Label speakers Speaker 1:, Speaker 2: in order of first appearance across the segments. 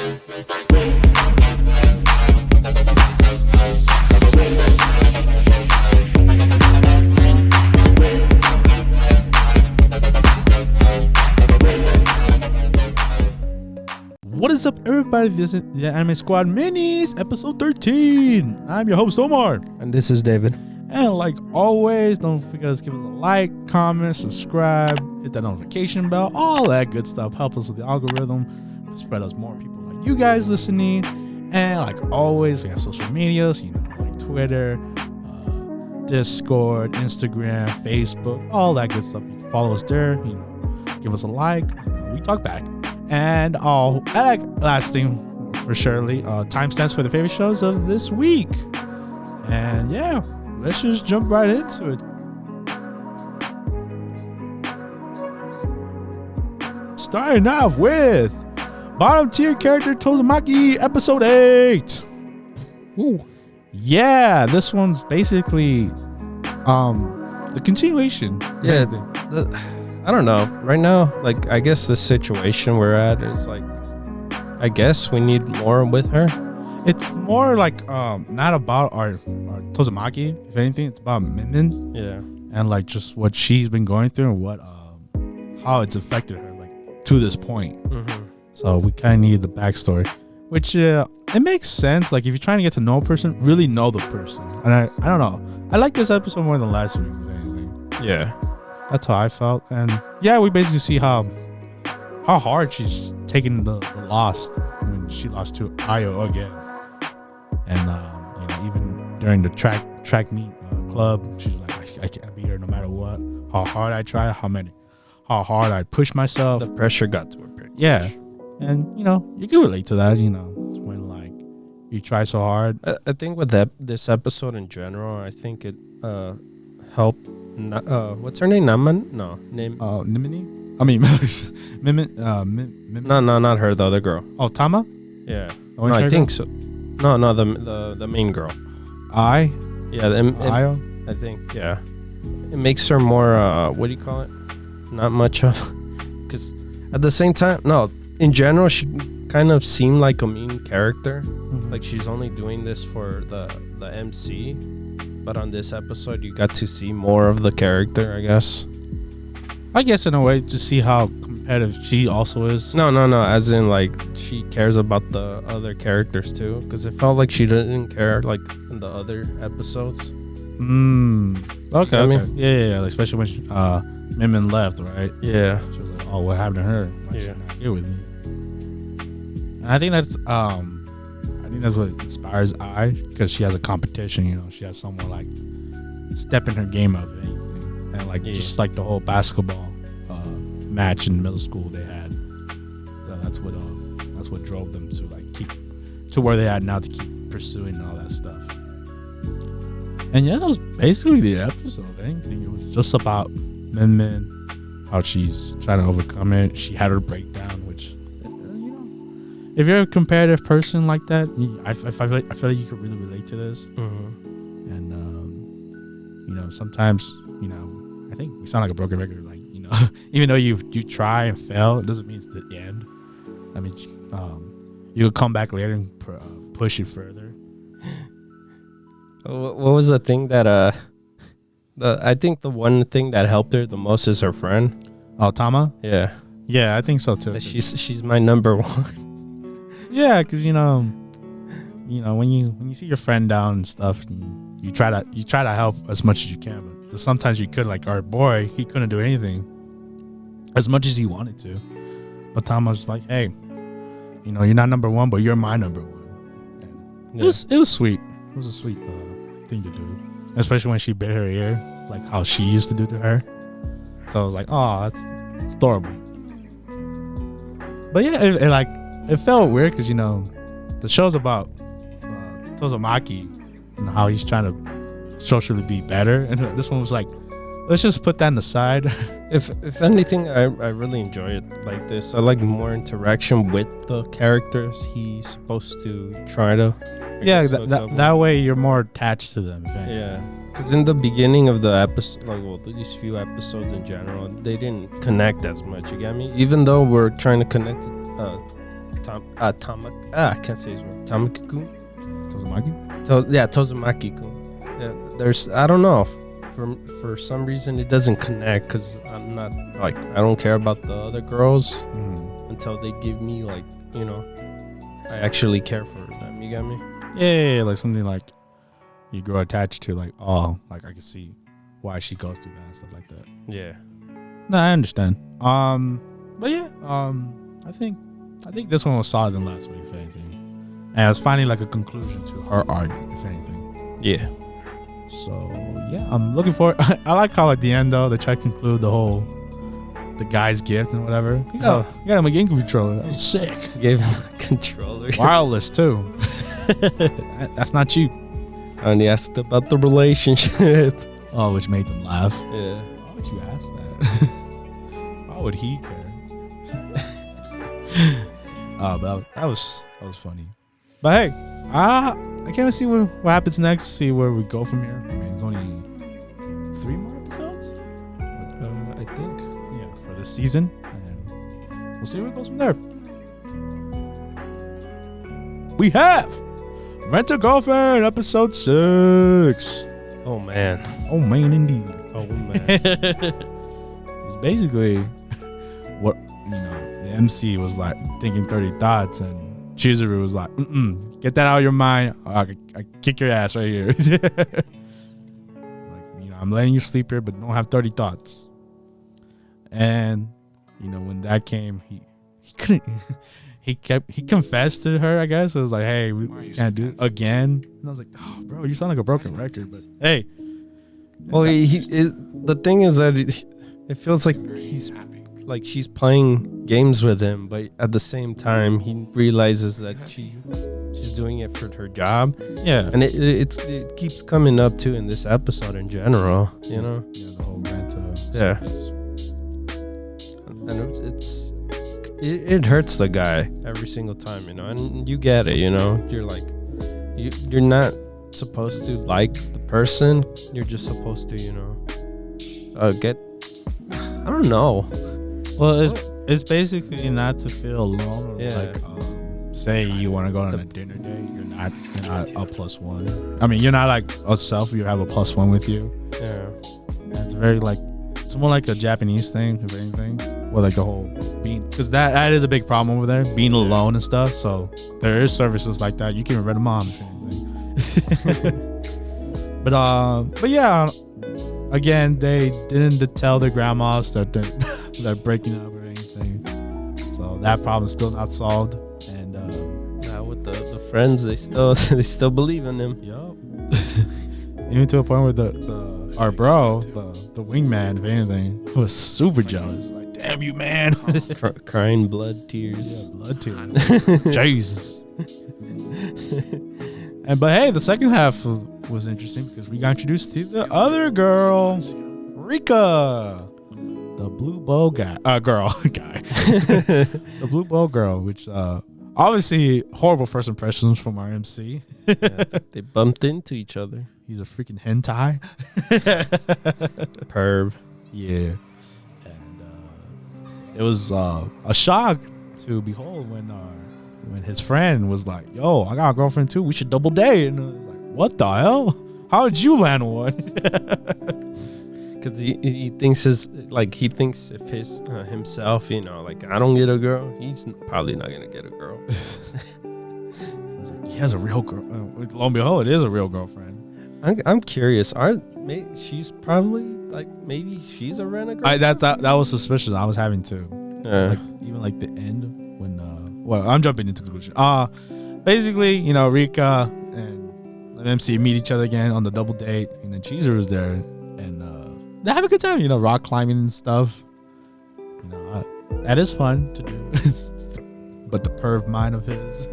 Speaker 1: What is up, everybody? This is the Anime Squad Minis, episode 13. I'm your host, Omar.
Speaker 2: And this is David.
Speaker 1: And like always, don't forget to give us a like, comment, subscribe, hit that notification bell, all that good stuff. Help us with the algorithm, spread us more people like you guys listening. And like always, we have social medias, like Twitter, Discord, Instagram, Facebook, all that good stuff. You can follow us there, give us a like, we talk back. And last thing for surely, timestamps for the favorite shows of this week. And yeah, let's just jump right into it. Starting off with bottom tier character Tomozaki, episode 8. Ooh. Yeah, this one's basically the continuation.
Speaker 2: Yeah, I don't know. Right now, like, I guess the situation we're at is like, I guess we need more with her.
Speaker 1: It's more like not about our Tomozaki. If anything, it's about Minmin.
Speaker 2: Yeah,
Speaker 1: and like just what she's been going through and what how it's affected her like to this point.
Speaker 2: Mm-hmm.
Speaker 1: So we kind of need the backstory, which it makes sense. Like if you're trying to get to know a person, really know the person. And I don't know. I like this episode more than last week. If anything.
Speaker 2: Yeah.
Speaker 1: That's how I felt. And yeah, we basically see how hard she's taking the loss when she lost to Ayo again. And even during the track meet club, she's like, I can't be here no matter what. How hard I try, how hard I push myself.
Speaker 2: The pressure got to her pretty much.
Speaker 1: Yeah. And you can relate to that, when like you try so hard.
Speaker 2: I think with this episode in general, I think it helped. What's her name? Naman? No, name.
Speaker 1: Nimini? I mean, Minmin.
Speaker 2: No, not her. The other girl.
Speaker 1: Oh, Tama?
Speaker 2: Yeah. No, I think so. No, the main girl.
Speaker 1: I.
Speaker 2: Yeah,
Speaker 1: Ayo.
Speaker 2: I think yeah. It makes her more. What do you call it? Not much of. Because at the same time, no. In general, she kind of seemed like a mean character.
Speaker 1: Mm-hmm.
Speaker 2: Like she's only doing this for the MC. But on this episode, you got to see more of the character, I guess.
Speaker 1: I guess in a way, to see how competitive she also is.
Speaker 2: No. As in, like, she cares about the other characters, too. Because it felt like she didn't care, like, in the other episodes.
Speaker 1: Okay.
Speaker 2: I mean,
Speaker 1: yeah. Like, especially when Minmin left, right?
Speaker 2: Yeah.
Speaker 1: She was like, oh, what happened to her? Like, she's not here with me. And I think that's what inspires Ai, because she has a competition. She has someone like stepping her game up and anything, and like just like the whole basketball match in middle school they had. That's what drove them to like keep to where they are now, to keep pursuing all that stuff. And yeah, that was basically the episode. I think it was just about Minmin, how she's trying to overcome it. She had her breakdown, which. If you're a competitive person like that, I feel like you could really relate to this.
Speaker 2: Mm-hmm.
Speaker 1: And sometimes I think we sound like a broken record. Like even though you try and fail, it doesn't mean it's the end. I mean, you'll come back later and push it further.
Speaker 2: What was the thing that I think the one thing that helped her the most is her friend.
Speaker 1: Oh, Tama?
Speaker 2: Yeah,
Speaker 1: I think so too.
Speaker 2: She's my number one.
Speaker 1: Yeah, because when you see your friend down and stuff, and you try to help as much as you can, but sometimes you couldn't. Like our boy, he couldn't do anything as much as he wanted to. But Tom was like, "Hey, you're not number one, but you're my number one." And it was sweet. It was a sweet thing to do, especially when she bit her ear, like how she used to do to her. So I was like, "Oh, it's adorable." But yeah, it felt weird because the show's about Tomozaki and how he's trying to socially be better, and this one was like, let's just put that on the side.
Speaker 2: If anything, I really enjoy it like this. I like more interaction with the characters he's supposed to try to.
Speaker 1: That way you're more attached to them.
Speaker 2: Yeah, because in the beginning of the episode, these few episodes in general, they didn't connect as much. You get me? Even though we're trying to connect I can't say his name. Tomozaki-kun.
Speaker 1: Tozumaki?
Speaker 2: Tomozaki-kun. Yeah, there's, I don't know. For some reason, it doesn't connect because I'm not, like, I don't care about the other girls until they give me, like, I actually care for them. You got me?
Speaker 1: Yeah, like something like you grow attached to, like, oh, like I can see why she goes through that and stuff like that.
Speaker 2: Yeah.
Speaker 1: No, I understand. But yeah, I think this one was solid than last week, if anything. And it was finally like a conclusion to her arc, if anything.
Speaker 2: Yeah.
Speaker 1: So yeah, I'm looking forward. I like how at the end though they try to conclude the guy's gift and whatever. You got him a game controller. That was sick.
Speaker 2: Gave him a controller.
Speaker 1: Wireless too. That's not cheap.
Speaker 2: I only asked about the relationship.
Speaker 1: Oh, which made them laugh.
Speaker 2: Yeah.
Speaker 1: Why would you ask that? Why would he care? But that was funny. But hey, I can't wait to see what happens next. See where we go from here. I mean, it's only 3 more episodes.
Speaker 2: I think.
Speaker 1: Yeah, for this season, and we'll see where it goes from there. We have Rent a Girlfriend, episode 6.
Speaker 2: Oh man.
Speaker 1: Oh man, indeed.
Speaker 2: Oh man.
Speaker 1: It's basically what the MC was like thinking 30 thoughts, and Chizuru was like, get that out of your mind. I kick your ass right here. Like, I'm letting you sleep here, but don't have 30 thoughts. And when that came, he couldn't. He confessed to her, I guess. It was like, hey, we can't do it again. And I was like, oh, bro, you sound like a broken record. But hey.
Speaker 2: Well, the thing is that it feels like she's playing games with him, but at the same time, he realizes that she's doing it for her job. Yeah. And it keeps coming up, too, in this episode in general, Yeah,
Speaker 1: the whole rant.
Speaker 2: Yeah. And it hurts the guy every single time, and you get it, you're like, you're not supposed to like the person, you're just supposed to, get, I don't know.
Speaker 1: Well, it's basically not to feel alone, or like, say you want to go on a dinner date, you're not a +1. I mean, you're not like a self, you have a +1 with you.
Speaker 2: Yeah.
Speaker 1: And it's very like, it's more like a Japanese thing, if anything. Well, like the whole being, because that is a big problem over there, being alone and stuff. So there is services like that. You can rent a mom, if anything. But yeah, again, they didn't tell their grandmas that they're breaking up or anything. So that problem's still not solved. And
Speaker 2: now with the friends, they still believe in him.
Speaker 1: Yup. Even to a point where our bro, the wingman, if anything, was super jealous. Like, damn you, man.
Speaker 2: Crying blood tears.
Speaker 1: Yeah, blood tears. Jesus. But hey, the second half was interesting because we got introduced to the other girl, Ruka, the blue bow guy. The blue bow girl, which obviously horrible first impressions from our MC.
Speaker 2: Yeah, they bumped into each other.
Speaker 1: He's a freaking hentai.
Speaker 2: Perv.
Speaker 1: Yeah. And it was a shock to behold when his friend was like, yo, I got a girlfriend too, we should double date. And I was like, what the hell? How did you land one?
Speaker 2: Because he thinks if himself, like, I don't get a girl, he's probably not gonna get a girl.
Speaker 1: He has a real girl. Lo and behold, it is a real girlfriend.
Speaker 2: I'm curious. She's probably like, maybe she's a rent-a-girl.
Speaker 1: That was suspicious. I was having too. Like, even like the end when well, I'm jumping into conclusion. Basically, Rika and MC meet each other again on the double date, and then Cheezer was there, and they have a good time. Rock climbing and stuff. That is fun to do. But the perv mind of his.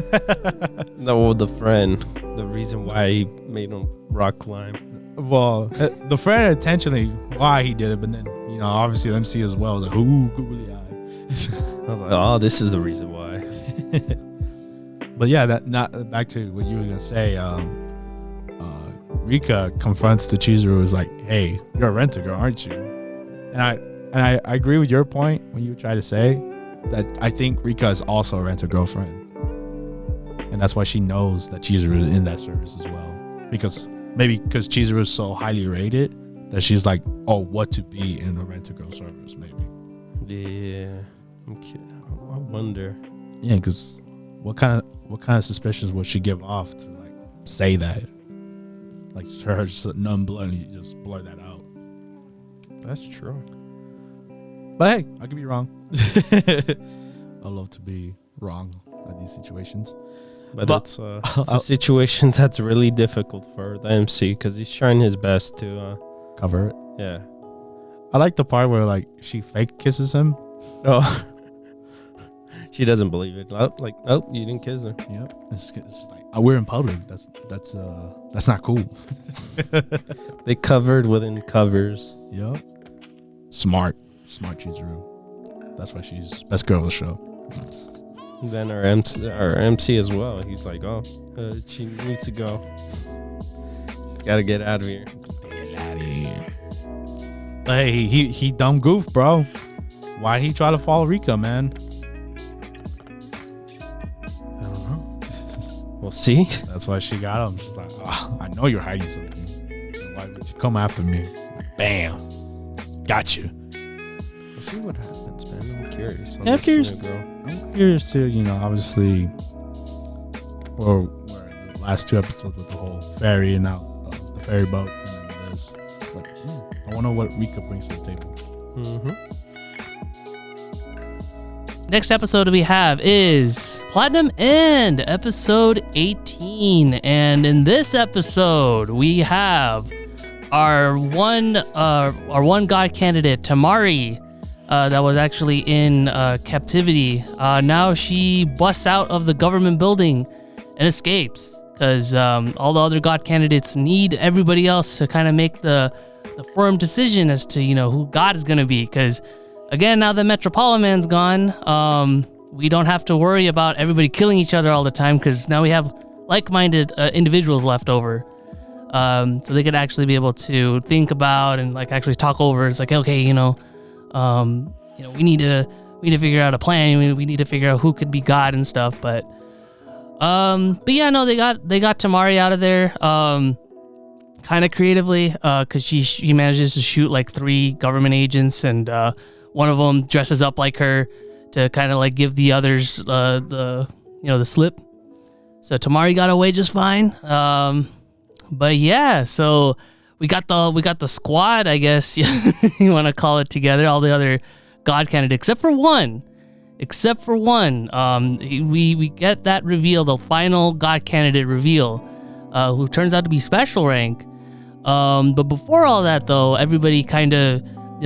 Speaker 2: No, the friend. The reason why he made him rock climb.
Speaker 1: Well, the friend intentionally why he did it, but then obviously MC as well was like, ooh, googly eye.
Speaker 2: I was like, oh, this is the reason why.
Speaker 1: But yeah, back to what you were gonna say. Rika confronts the Chizuru, is like, hey, you're a rent-a-girl, aren't you? And I agree with your point when you try to say that I think Rika is also a rent-a-girlfriend. and that's why she knows that Chizuru is in that service as well. Because Chizuru is so highly rated that she's like, oh, what to be in a rent-a-girl service, maybe.
Speaker 2: Yeah, I wonder.
Speaker 1: Yeah, because what kind of suspicions would she give off to like say that? Like her just non-bluntly just blur that out.
Speaker 2: That's true.
Speaker 1: But hey, I could be wrong. I love to be wrong at these situations.
Speaker 2: But it's a situation that's really difficult for the MC because he's trying his best to
Speaker 1: cover it.
Speaker 2: Yeah.
Speaker 1: I like the part where like she fake kisses him.
Speaker 2: Oh. She doesn't believe it. Like, nope, you didn't kiss her.
Speaker 1: Yep. It's like we're in public. That's not cool.
Speaker 2: They covered within covers.
Speaker 1: Yep. Smart Chizuru. That's why she's best girl of the show.
Speaker 2: And then our MC as well. He's like, she needs to go. She's got to get out of here.
Speaker 1: Get out of here. Hey, he dumb goof, bro. Why he try to follow Rika, man? I don't know.
Speaker 2: We'll see.
Speaker 1: That's why she got him. She's like, oh, I know you're hiding something. Why would you come after me? Bam. Got you.
Speaker 2: We'll see what happens, man. I'm curious.
Speaker 1: I'm curious to, obviously, or the last 2 episodes with the whole ferry and now the ferry boat and then this. Like, I want to know what Rika brings to the table.
Speaker 2: Mm-hmm.
Speaker 3: Next episode we have is Platinum End, episode 18. And in this episode, we have our one god candidate, Tamari, that was actually in captivity. Now she busts out of the government building and escapes because all the other god candidates need everybody else to kind of make the firm decision as to who God is going to be. Because again, now that Metropoliman's gone, we don't have to worry about everybody killing each other all the time because now we have like-minded individuals left over. So they could actually be able to think about and like actually talk over. It's like, okay, we need to figure out a plan. We need to figure out who could be God and stuff. But yeah, no, they got Tamari out of there. Kind of creatively, because she manages to shoot like 3 government agents, and one of them dresses up like her to kind of like give the others the slip. So Tamari got away just fine. But yeah, so we got the squad, I guess you want to call it, together. All the other god candidates, except for one. We get that reveal, the final god candidate reveal, who turns out to be special rank. But before all that, though, everybody kind of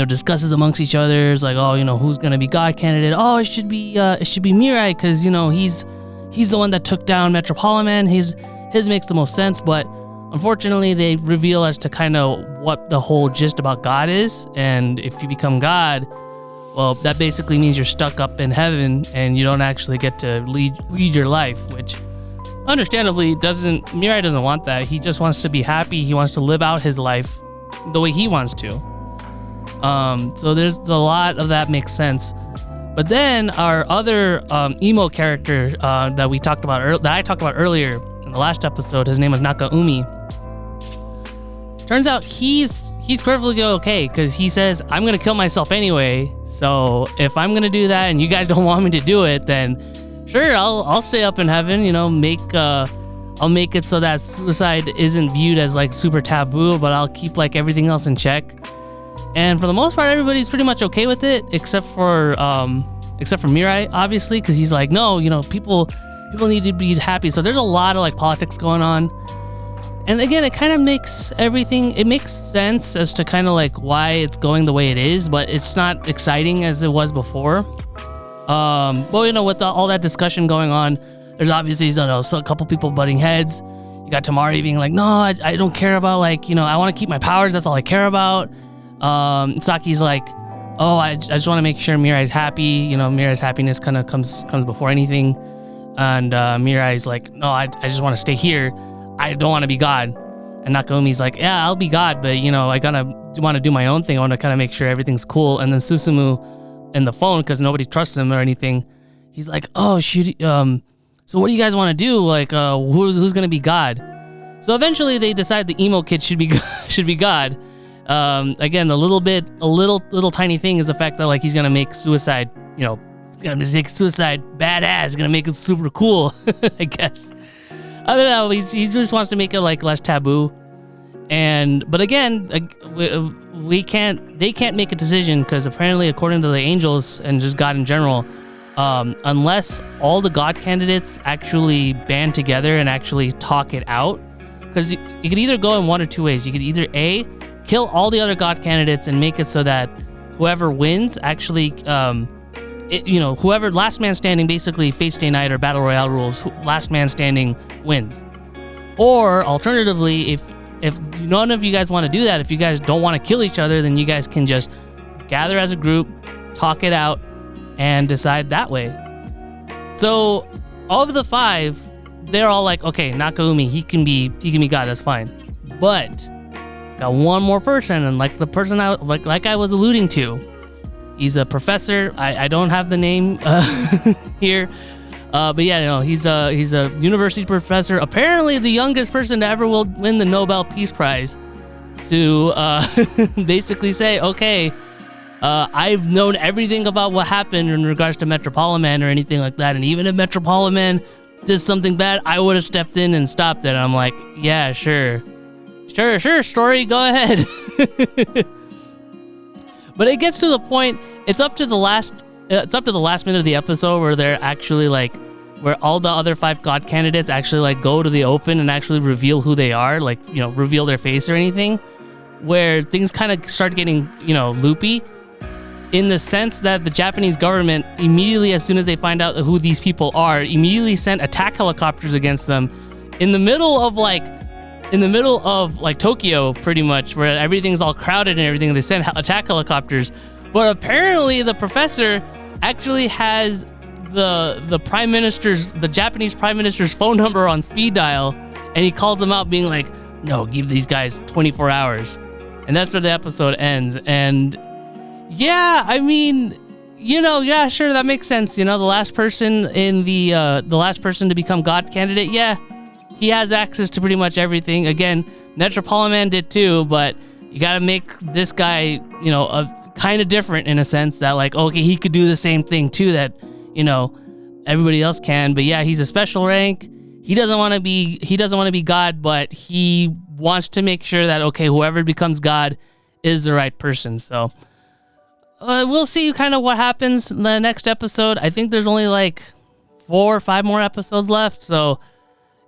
Speaker 3: discusses amongst each other. It's like, who's gonna be god candidate? Oh, it should be Mirai, because he's the one that took down Metropoliman. His makes the most sense, but unfortunately, they reveal as to kind of what the whole gist about God is. And if you become God, well, that basically means you're stuck up in heaven and you don't actually get to lead your life, which understandably Mirai doesn't want that. He just wants to be happy. He wants to live out his life the way he wants to. So there's a lot of that makes sense. But then our other emo character that I talked about earlier in the last episode, his name was Nakaumi. Turns out he's perfectly okay, because he says, I'm gonna kill myself anyway. So if I'm gonna do that and you guys don't want me to do it, then sure, I'll stay up in heaven. I'll make it so that suicide isn't viewed as like super taboo, but I'll keep like everything else in check. And for the most part, everybody's pretty much okay with it, except for Mirai, obviously, because he's like, no, people need to be happy. So there's a lot of like politics going on. And again, it kind of makes sense as to kind of like why it's going the way it is, but it's not exciting as it was before. But with all that discussion going on, there's obviously a couple people butting heads. You got Tamari being like, no, I don't care about I want to keep my powers. That's all I care about. Saki's like, oh, I just want to make sure Mirai's happy. Mirai's happiness kind of comes before anything. And Mirai's like, no, I just want to stay here. I don't want to be God. And Nakaumi's like, yeah, I'll be God, but I gotta want to do my own thing. I want to kind of make sure everything's cool. And then Susumu in the phone, because nobody trusts him or anything, he's like, oh shoot, So what do you guys want to do? Like, who's gonna be God? So eventually they decide the emo kid should be God. Again, a little tiny thing is the fact that like he's gonna make suicide, he's gonna make suicide badass, gonna make it super cool, I guess. I don't know. He just wants to make it like less taboo, but again, they can't make a decision because apparently, according to the angels and just God in general, unless all the God candidates actually band together and actually talk it out, because you could either go in one or two ways. You could either A, kill all the other God candidates and make it so that whoever wins actually, whoever last man standing, basically Fate Stay Night or Battle Royale rules, last man standing wins. Or alternatively, if none of you guys want to do that, if you guys don't want to kill each other, then you guys can just gather as a group, talk it out, and decide that way. So of the 5, they're all like, okay, Nakaumi, he can be God, that's fine. But got one more person, and like the person I was alluding to, he's a professor. I don't have the name here, but yeah, no, he's a university professor. Apparently, the youngest person to ever will win the Nobel Peace Prize. To basically say, okay, I've known everything about what happened in regards to Metropolitan or anything like that, and even if Metropolitan did something bad, I would have stepped in and stopped it. And I'm like, yeah, sure, story, go ahead. But it gets to the point. It's up to the last minute of the episode where they're actually like, where all the other 5 God candidates actually like go to the open and actually reveal who they are, like reveal their face or anything. Where things kind of start getting loopy, in the sense that the Japanese government immediately, as soon as they find out who these people are, immediately sent attack helicopters against them in the middle of Tokyo, pretty much, where everything's all crowded and everything. They send attack helicopters, but apparently the professor actually has the Japanese prime minister's phone number on speed dial, and he calls them out, being like, "No, give these guys 24 hours," and that's where the episode ends. And yeah, I mean, yeah, sure, that makes sense. The last person the last person to become God candidate, yeah. He has access to pretty much everything. Again, Metropolitan did too, but you got to make this guy, kind of different in a sense that like, okay, he could do the same thing too that, everybody else can. But yeah, he's a special rank. He doesn't want to be God, but he wants to make sure that, okay, whoever becomes God is the right person. So we'll see kind of what happens in the next episode. I think there's only like 4 or 5 more episodes left. So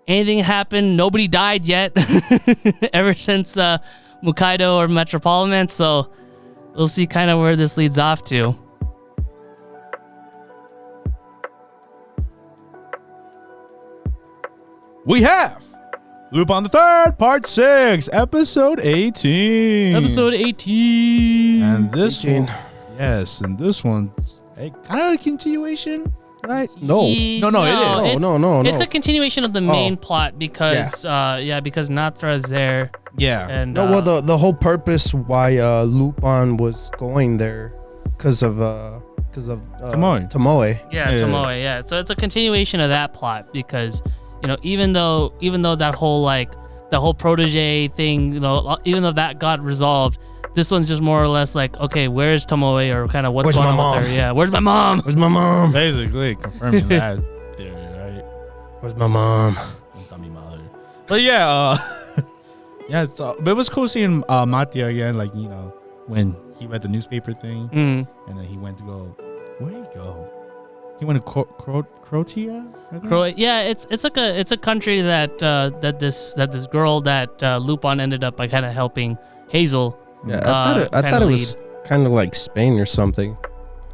Speaker 3: anything happened. Nobody died yet ever since Mukaido or Metropolitan. So we'll see kind of where this leads off to.
Speaker 1: We have Lupin the Third, Part 6, Episode 18.
Speaker 3: Episode 18.
Speaker 1: And this
Speaker 2: 18.
Speaker 1: one, yes, and this one's kind of a continuation, right?
Speaker 2: No.
Speaker 1: No, it is.
Speaker 2: No.
Speaker 3: It's a continuation of the main plot because, because Natra is there.
Speaker 1: Yeah.
Speaker 3: And
Speaker 2: No, well, the whole purpose why Lupin was going there because of Tomoe.
Speaker 3: Yeah, Tomoe. Yeah, so it's a continuation of that plot because even though that whole protege thing, even though that got resolved, this one's just more or less like, okay, where's Tomoe, or kind of what's going on with her? Yeah, where's my mom?
Speaker 2: Where's my mom?
Speaker 1: Basically confirming that theory, right?
Speaker 2: Where's my mom?
Speaker 1: But yeah, but it was cool seeing Mattia again, like when he read the newspaper thing, and then he went to go. Where did he go? He went to Croatia.
Speaker 3: Yeah, it's a country that this girl that Lupin ended up kind of helping, Hazel.
Speaker 2: Yeah, I thought it was kind of like Spain or something.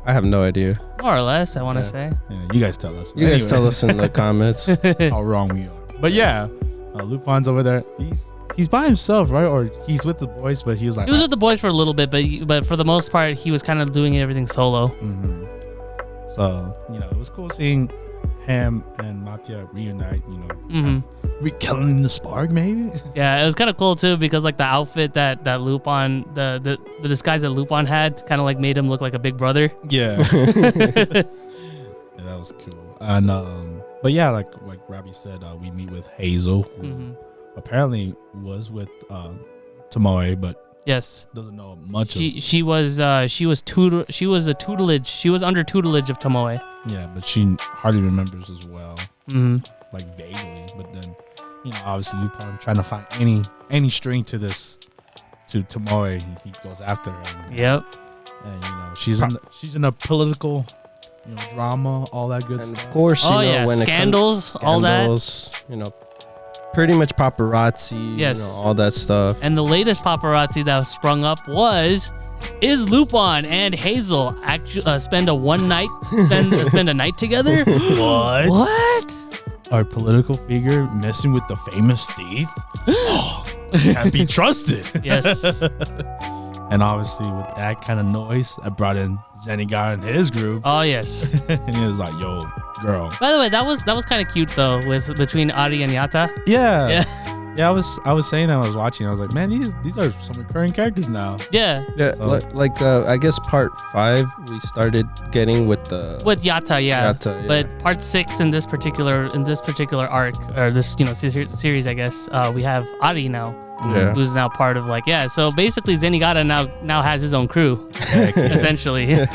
Speaker 2: I have no idea.
Speaker 3: More or less, I want to say.
Speaker 1: Yeah, you guys tell us.
Speaker 2: You guys tell us in the comments
Speaker 1: how wrong we are. But yeah, Lupin's over there. He's by himself, right? Or he's with the boys, but he was like...
Speaker 3: He was with the boys for a little bit, but for the most part, he was kind of doing everything solo.
Speaker 1: Mm-hmm. So, it was cool seeing him and Mattia reunite, rekindling the spark, maybe?
Speaker 3: Yeah, it was kind of cool, too, because, like, the outfit that Lupin, the disguise that Lupin had kind of, like, made him look like a big brother.
Speaker 1: Yeah. Yeah, that was cool. And, But yeah, like Robbie said, we meet with Hazel, who
Speaker 3: Mm-hmm.
Speaker 1: apparently was with Tomoe, but
Speaker 3: Yes.
Speaker 1: doesn't know much.
Speaker 3: She was under tutelage of Tomoe.
Speaker 1: Yeah, but she hardly remembers as well,
Speaker 3: Mm-hmm.
Speaker 1: like vaguely. But then, obviously Lupin trying to find any string to this to Tomoe, he goes after her.
Speaker 3: Yep.
Speaker 1: And she's in a political, drama, all that good
Speaker 2: And
Speaker 1: stuff.
Speaker 2: of course, when
Speaker 3: scandals, all that.
Speaker 2: Pretty much paparazzi,
Speaker 3: Yes.
Speaker 2: all that stuff.
Speaker 3: And the latest paparazzi that sprung up is Lupin and Hazel actually spend a night together? What?
Speaker 1: Our political figure messing with the famous thief? Can't be trusted.
Speaker 3: Yes.
Speaker 1: And obviously with that kind of noise, I brought in Zenigata and his group.
Speaker 3: Oh yes.
Speaker 1: And he was like, yo, girl.
Speaker 3: By the way, that was kind of cute though, between Ari and Yata.
Speaker 1: Yeah. I was saying that when I was watching. I was like, man, these are some recurring characters now.
Speaker 3: Yeah.
Speaker 2: Yeah, I guess part 5 we started getting with
Speaker 3: Yata, yeah.
Speaker 2: Yata, yeah.
Speaker 3: But part 6 in this particular arc, or this series, I guess, we have Ari now.
Speaker 2: Yeah.
Speaker 3: Who's now part of so basically Zenigata now has his own crew, essentially.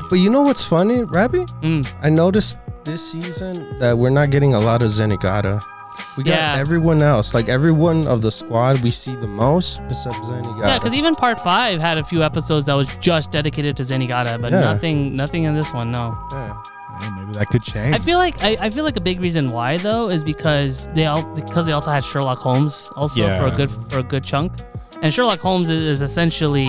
Speaker 2: But you know what's funny, Rabbi? I noticed this season that we're not getting a lot of Zenigata. We got everyone else, like everyone of the squad we see the most besides Zenigata.
Speaker 3: Yeah, because even part 5 had a few episodes that was just dedicated to Zenigata, but nothing in this one, no.
Speaker 2: Yeah.
Speaker 1: Maybe that could change.
Speaker 3: I feel like a big reason why though is because they also had Sherlock Holmes also for a good chunk, and Sherlock Holmes is essentially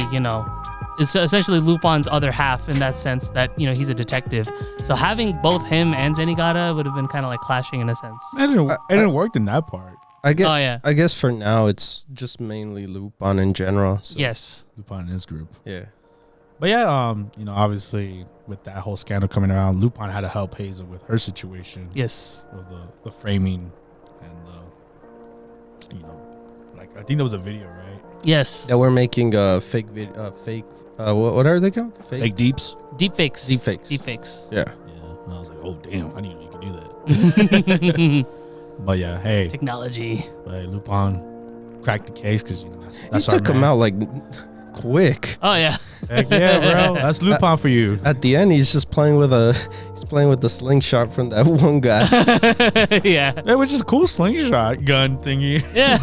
Speaker 3: Lupin's other half in that sense that he's a detective. So having both him and Zenigata would have been kind of like clashing in a sense.
Speaker 1: It didn't work in that part.
Speaker 2: I guess for now it's just mainly Lupin in general. So.
Speaker 3: Yes.
Speaker 1: Lupin and his group.
Speaker 2: Yeah.
Speaker 1: But yeah, obviously with that whole scandal coming around, Lupin had to help Hazel with her situation.
Speaker 3: Yes.
Speaker 1: With the framing and I think there was a video, right?
Speaker 3: Yes.
Speaker 2: That we're making a fake video, what are they called?
Speaker 1: Fake deeps?
Speaker 3: Deepfakes.
Speaker 2: Yeah.
Speaker 1: And I was like, oh damn, I didn't know you could do that. But yeah, hey.
Speaker 3: Technology.
Speaker 1: But Lupin cracked the case because that's
Speaker 2: he took him out like quick.
Speaker 3: Oh yeah.
Speaker 1: Heck yeah, bro. That's Lupin for you.
Speaker 2: At the end, he's just playing with the slingshot from that one guy.
Speaker 3: Yeah.
Speaker 1: Which is a cool slingshot gun thingy.
Speaker 3: Yeah.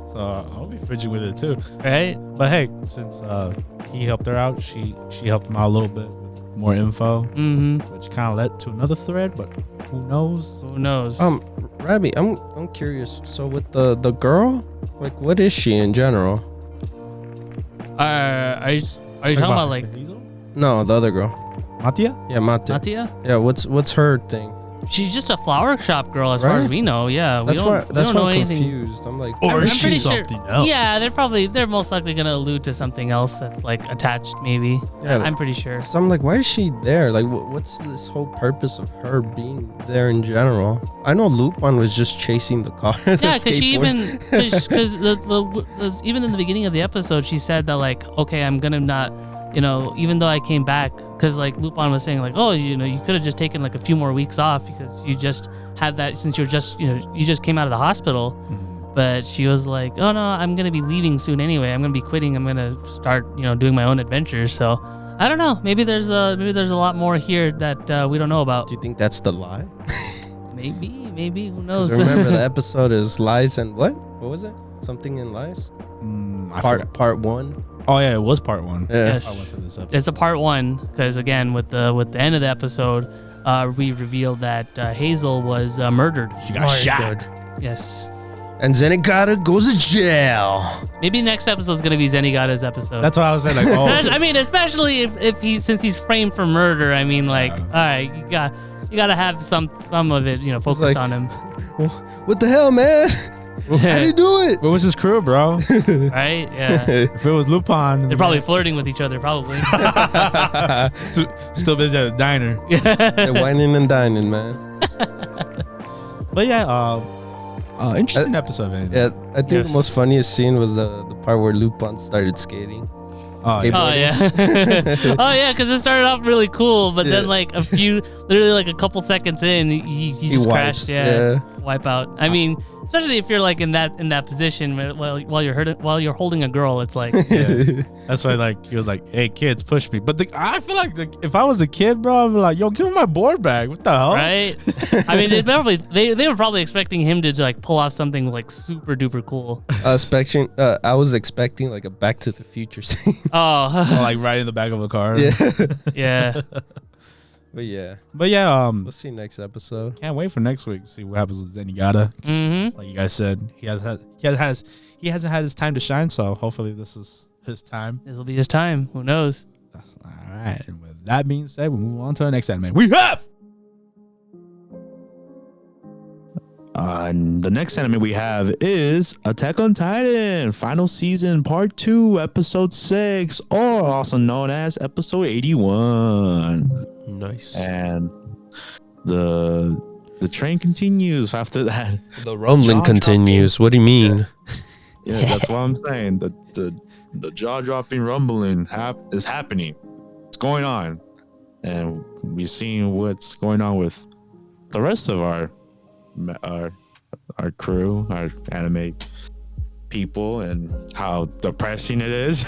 Speaker 1: So I'll be fidgeting with it too.
Speaker 3: Right.
Speaker 1: But hey, since he helped her out, she helped him out a little bit with more info, which kind of led to another thread. But who knows?
Speaker 3: Who knows?
Speaker 2: Rabbi, I'm curious. So with the girl, like, what is she in general?
Speaker 3: Are you talking about like
Speaker 2: No, the other girl.
Speaker 1: Matia?
Speaker 2: Yeah,
Speaker 3: Matia?
Speaker 2: Yeah, what's her thing?
Speaker 3: She's just a flower shop girl, as far as we know. Yeah,
Speaker 2: That's why I'm
Speaker 3: anything.
Speaker 2: confused. I'm like,
Speaker 1: Or
Speaker 3: I'm
Speaker 1: is she
Speaker 3: pretty
Speaker 1: something else?
Speaker 3: Yeah, they're most likely gonna allude to something else that's like attached, maybe.
Speaker 2: Yeah,
Speaker 3: I'm pretty sure.
Speaker 2: So I'm like, why is she there? Like, what's this whole purpose of her being there in general? I know Lupin was just chasing the car.
Speaker 3: Yeah, because she even even in the beginning of the episode, she said that like, okay, I'm gonna not. Even though I came back, because like Lupin was saying like, oh, you could have just taken like a few more weeks off because you just had that since you just came out of the hospital. But she was like, oh no, I'm gonna be leaving soon anyway. I'm gonna be quitting. I'm gonna start doing my own adventures. So I don't know. Maybe there's a lot more here that we don't know about.
Speaker 2: Do you think that's the lie?
Speaker 3: Maybe who knows?
Speaker 2: Remember the episode is lies and what? What was it? Something in lies. Part 1.
Speaker 1: Oh yeah, it was part 1.
Speaker 2: Yeah.
Speaker 3: Yes.
Speaker 1: I went to this episode.
Speaker 3: It's a part 1 because again, with the end of the episode, we revealed that Hazel was murdered.
Speaker 1: She got shot.
Speaker 3: Yes.
Speaker 2: And Zenigata goes to jail.
Speaker 3: Maybe next episode is gonna be Zenigata's episode.
Speaker 1: That's what I was saying. Like, oh,
Speaker 3: I mean, especially if since he's framed for murder. I mean, like, all right, you gotta have some of it, focus
Speaker 2: like,
Speaker 3: on him.
Speaker 2: What the hell, man? How do you do it?
Speaker 1: where was his crew, bro?
Speaker 3: Right? Yeah.
Speaker 1: If it was Lupin,
Speaker 3: They're probably flirting with each other, probably.
Speaker 1: still busy at a diner.
Speaker 2: They're whining and dining, man.
Speaker 1: But yeah, interesting episode.
Speaker 2: Yeah, I think the most funniest scene was the part where Lupin started skating.
Speaker 1: Oh,
Speaker 3: Oh yeah. Oh yeah, because it started off really cool, but then like literally like a couple seconds in, he just
Speaker 2: wipes,
Speaker 3: crashed. Yeah, wipe out. I mean, especially if you're like in that position while you're holding a girl, it's like
Speaker 1: that's why like he was like, "Hey kids, push me." But I feel like if I was a kid, bro, I'd be like, "Yo, give me my board bag." What the hell?
Speaker 3: Right? I mean, they were probably expecting him to like pull off something like super duper cool.
Speaker 2: I was expecting like a Back to the Future scene.
Speaker 3: Oh,
Speaker 1: like right in the back of a car.
Speaker 3: Yeah.
Speaker 2: But yeah,
Speaker 1: we'll
Speaker 2: see next episode.
Speaker 1: Can't wait for next week. See what happens with Zenigata.
Speaker 3: Mm-hmm.
Speaker 1: Like you guys said, he hasn't had his time to shine. So hopefully this is his time.
Speaker 3: This will be his time. Who knows?
Speaker 1: All right. And with that being said, we'll move on to our next anime. We have.
Speaker 4: The next anime we have is Attack on Titan, final season, part 2, episode 6, or also known as episode 81.
Speaker 2: Nice.
Speaker 4: And the train continues after that.
Speaker 2: The rumbling continues. What do you mean?
Speaker 4: Yeah, that's what I'm saying. The jaw-dropping rumbling is happening. It's going on. And we've seen what's going on with the rest of our crew, our anime people, and how depressing it is.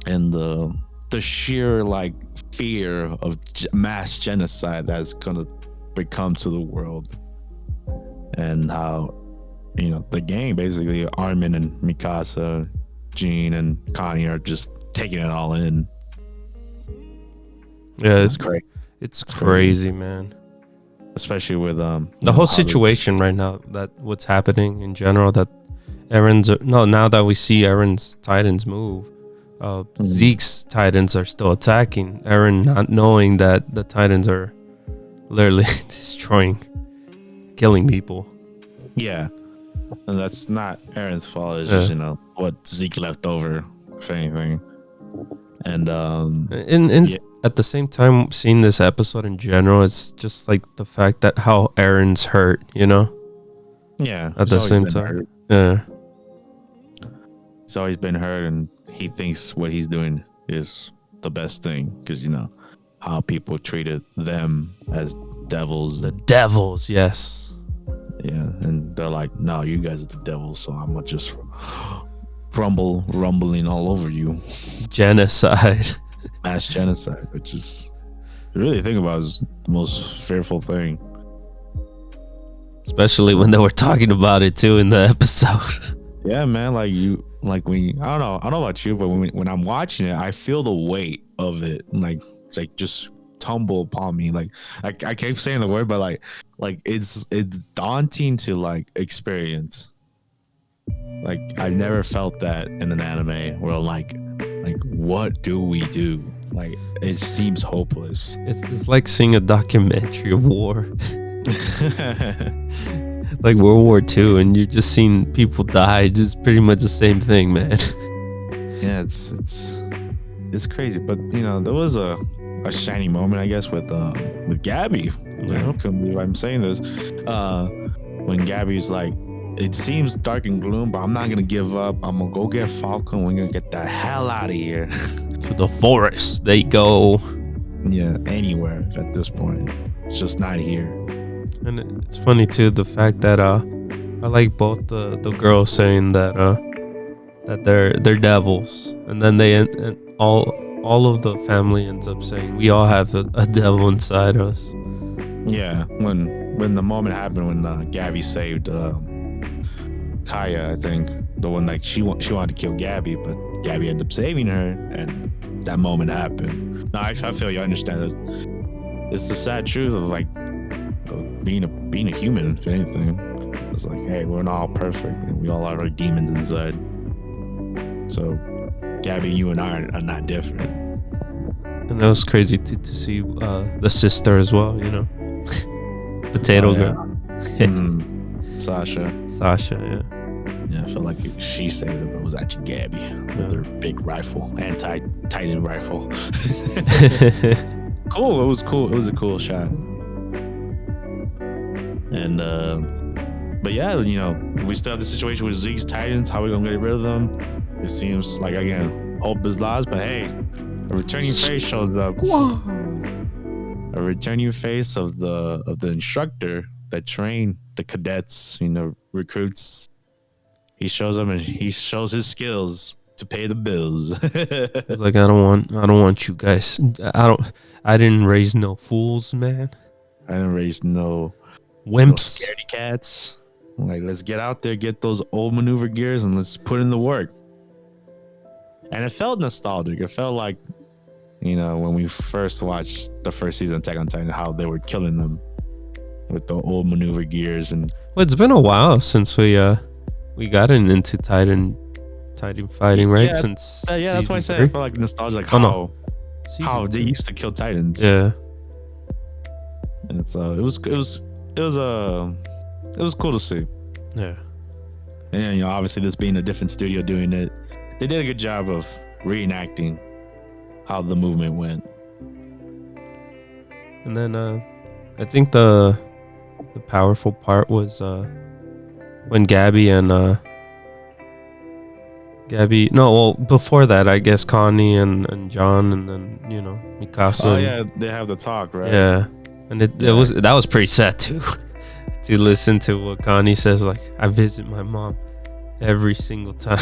Speaker 4: And the sheer like fear of mass genocide that's gonna become to the world, and how the gang, basically Armin and Mikasa, Jean and Connie, are just taking it all in.
Speaker 2: Yeah,
Speaker 4: It's crazy.
Speaker 2: It's crazy, man.
Speaker 4: Especially with
Speaker 2: the whole situation right now, that what's happening in general, that now that we see Eren's Titans move, Zeke's Titans are still attacking Eren, not knowing that the Titans are literally killing people.
Speaker 4: Yeah, and that's not Eren's fault. It's just what Zeke left over, if anything. And
Speaker 2: at the same time, seeing this episode in general, it's just like the fact that how Eren's hurt,
Speaker 4: Yeah.
Speaker 2: At the same time. Yeah.
Speaker 4: He's always been hurt, and he thinks what he's doing is the best thing, because how people treated them as devils.
Speaker 2: The devils, yes.
Speaker 4: Yeah, and they're like, "No, you guys are the devils, so I'm gonna just rumbling all over you."
Speaker 2: Genocide.
Speaker 4: Mass genocide, which is, really think about, is the most fearful thing.
Speaker 2: Especially when they were talking about it too in the episode.
Speaker 4: Yeah, man. I don't know about you, but when I'm watching it, I feel the weight of it. It's like just tumble upon me. Like I keep saying the word, but like it's daunting to like experience. Like I've never felt that in an anime where like what do we do? Like it seems hopeless.
Speaker 2: It's like seeing a documentary of war. Like World War II, and you're just seeing people die. Just pretty much the same thing, man.
Speaker 4: Yeah, it's crary, but there was a shiny moment, I guess, with Gabby. I couldn't believe I'm saying this. When Gabby's like, "It seems dark and gloom, but I'm not gonna give up. I'm gonna go get Falco, and we're gonna get the hell out of here."
Speaker 2: To the forest they go.
Speaker 4: Yeah, anywhere at this point. It's just not here.
Speaker 2: And it's funny too, the fact that I like both the girls saying that they're devils, and then and all of the family ends up saying we all have a devil inside us.
Speaker 4: Yeah, when the moment happened when Gabby saved Kaya, I think, the one like she wanted to kill Gabby, but Gabby ended up saving her, and that moment happened. No, I feel you understand this. It's the sad truth of like being a human, if anything. It's like, hey, we're not all perfect, and we all have our demons inside. So Gabby, you and I are not different.
Speaker 2: And that was crazy to see the sister as well, Potato girl.
Speaker 4: Sasha, yeah, I felt like she saved it, but it was actually Gabby with her big rifle, anti-Titan rifle. Cool. It was cool. It was a cool shot. And but yeah, we still have the situation with Zeke's Titans. How are we gonna get rid of them? it seems like, again, hope is lost, but hey, a returning face shows up. A returning face of the instructor that trained the cadets, recruits. He shows up and he shows his skills to pay the bills.
Speaker 2: It's like, I don't want you guys. I didn't raise no fools, man.
Speaker 4: I didn't raise no
Speaker 2: Wimps.
Speaker 4: scaredy cats. Like, let's get out there, get those old maneuver gears, and let's put in the work. And it felt nostalgic. It felt like, when we first watched the first season of Attack on Titan, how they were killing them with the old maneuver gears. And
Speaker 2: Well, it's been a while since we got into Titan fighting, right?
Speaker 4: Yeah,
Speaker 2: Since
Speaker 4: that's why I
Speaker 2: season
Speaker 4: said
Speaker 2: 3?
Speaker 4: I felt like nostalgia, like
Speaker 2: Oh,
Speaker 4: how
Speaker 2: no.
Speaker 4: they used to kill Titans.
Speaker 2: Yeah.
Speaker 4: And so it was cool to see.
Speaker 2: Yeah.
Speaker 4: And obviously this being a different studio doing it, they did a good job of reenacting how the movement went.
Speaker 2: And then I think the powerful part was when Gabby and before that, I guess Connie and John, and then Mikasa.
Speaker 4: Oh yeah, they have the talk, right?
Speaker 2: Yeah. And that was pretty sad too. To listen to what Connie says, like, I visit my mom every single time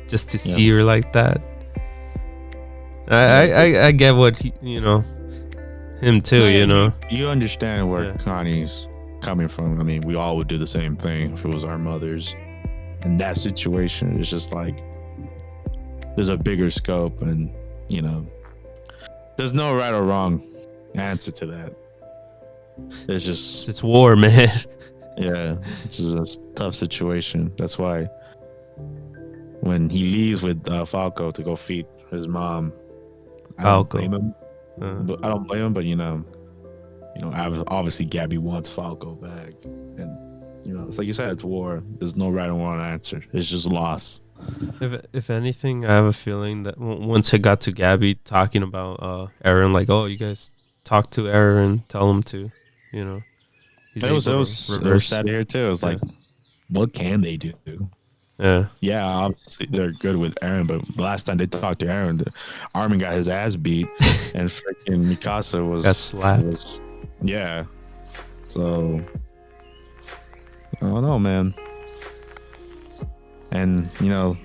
Speaker 2: just to see her like that. I get what him too,
Speaker 4: You understand where Connie's coming from. I mean, we all would do the same thing if it was our mothers. In that situation, it's just like there's a bigger scope, and there's no right or wrong answer to that.
Speaker 2: It's war, man.
Speaker 4: Yeah, it's just a tough situation. That's why when he leaves with Falco to go feed his mom, I don't blame him. I don't blame him, but obviously Gabby wants Falco back, and it's like you said, it's war. There's no right or wrong answer. It's just loss.
Speaker 2: If anything, I have a feeling that once it got to Gabby talking about Eren, like, oh, you guys talk to Eren, tell him to,
Speaker 4: It was sad here too. It was like, what can they do? Yeah, obviously they're good with Eren, but the last time they talked to Eren, Armin got his ass beat, and freaking Mikasa
Speaker 2: got slapped.
Speaker 4: Yeah, so I don't know, man. And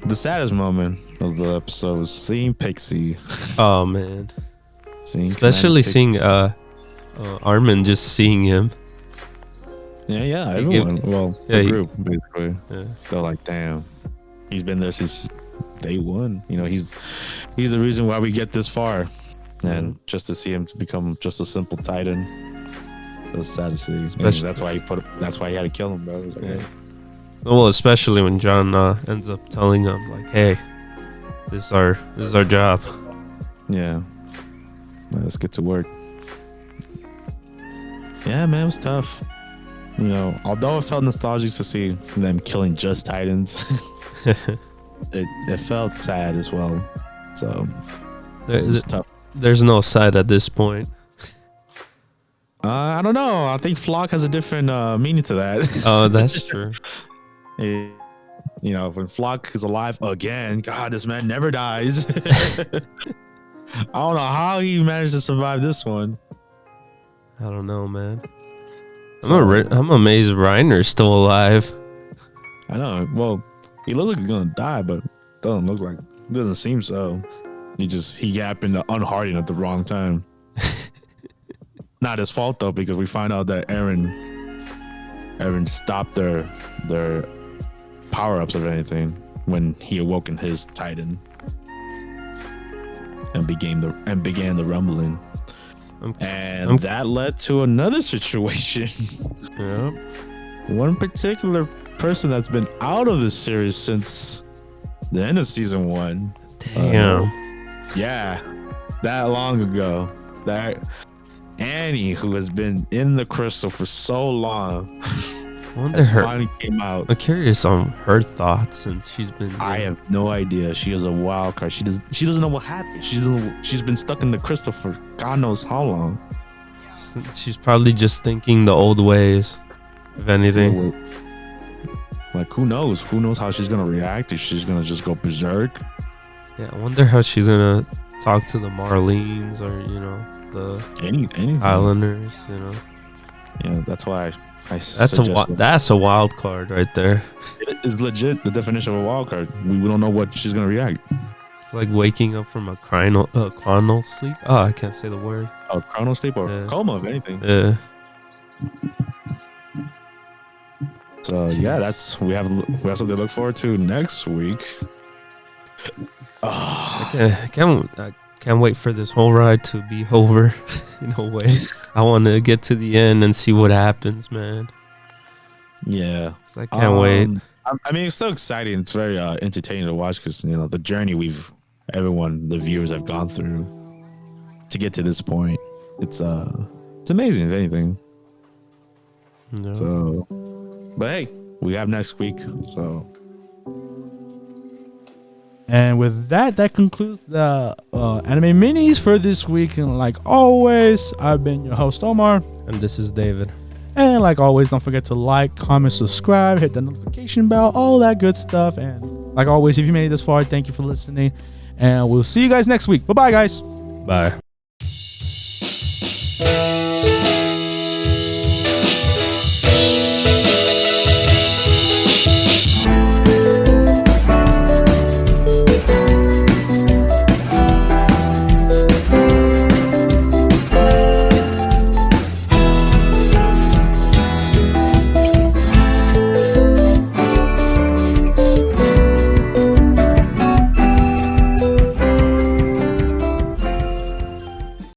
Speaker 4: the saddest moment of the episode was seeing Pixie.
Speaker 2: Oh man, especially seeing Armin, just seeing him.
Speaker 4: Yeah, everyone. The group basically. Yeah. They're like, damn, he's been there since day one. He's the reason why we get this far, and just to see him to become just a simple Titan, it was sad to see. That's why he had to kill him, bro. It was like, hey.
Speaker 2: Well, especially when John ends up telling him, like, hey, this is our job.
Speaker 4: Yeah, let's get to work. Yeah, man, it was tough. Although it felt nostalgic to see them killing just Titans, it felt sad as well. So it was tough.
Speaker 2: There's no side at this point.
Speaker 4: I don't know. I think flock has a different meaning to that.
Speaker 2: Oh, that's true.
Speaker 4: When Flock is alive again, God, this man never dies. I don't know how he managed to survive this one.
Speaker 2: I don't know, man. I'm amazed Reiner's still alive.
Speaker 4: I know. Well, he looks like he's gonna die, but doesn't seem so. He happened to unharden at the wrong time. Not his fault though, because we find out that Eren stopped their power-ups of anything when he awoken his Titan and began the rumbling. That led to another situation.
Speaker 2: Yep.
Speaker 4: One particular person that's been out of the series since the end of season 1.
Speaker 2: Damn.
Speaker 4: Yeah, that long ago. That Annie, who has been in the crystal for so long, finally came out.
Speaker 2: I'm curious on her thoughts, and she's been.
Speaker 4: I have no idea. She is a wild card. She doesn't know what happened. She's been stuck in the crystal for God knows how long.
Speaker 2: She's probably just thinking the old ways, if anything.
Speaker 4: Like, who knows? Who knows how she's gonna react? If she's gonna just go berserk?
Speaker 2: Yeah, I wonder how she's gonna talk to the Marlenes or the
Speaker 4: Anything.
Speaker 2: Islanders.
Speaker 4: Yeah, that's why I
Speaker 2: That's a wild card right there.
Speaker 4: It is legit the definition of a wild card. We don't know what she's gonna react.
Speaker 2: It's like waking up from a chronal sleep. Oh, I can't say the word.
Speaker 4: Oh, chrono sleep or coma, if anything.
Speaker 2: Yeah.
Speaker 4: So yeah, we have something to look forward to next week.
Speaker 2: I can't wait for this whole ride to be over. In a way, I want to get to the end and see what happens, man.
Speaker 4: Yeah,
Speaker 2: I can't wait.
Speaker 4: I mean, it's still exciting. It's very entertaining to watch because the journey the viewers have gone through to get to this point. It's amazing, if anything.
Speaker 2: No.
Speaker 4: So, but hey, we have next week. So,
Speaker 1: and with that concludes the anime minis for this week. And like always, I've been your host Omar,
Speaker 2: And this is David.
Speaker 1: and like always, don't forget to like, comment, subscribe, hit the notification bell, all that good stuff. And like always, if you made it this far, thank you for listening, and we'll see you guys next week. Bye bye, guys.
Speaker 2: Bye.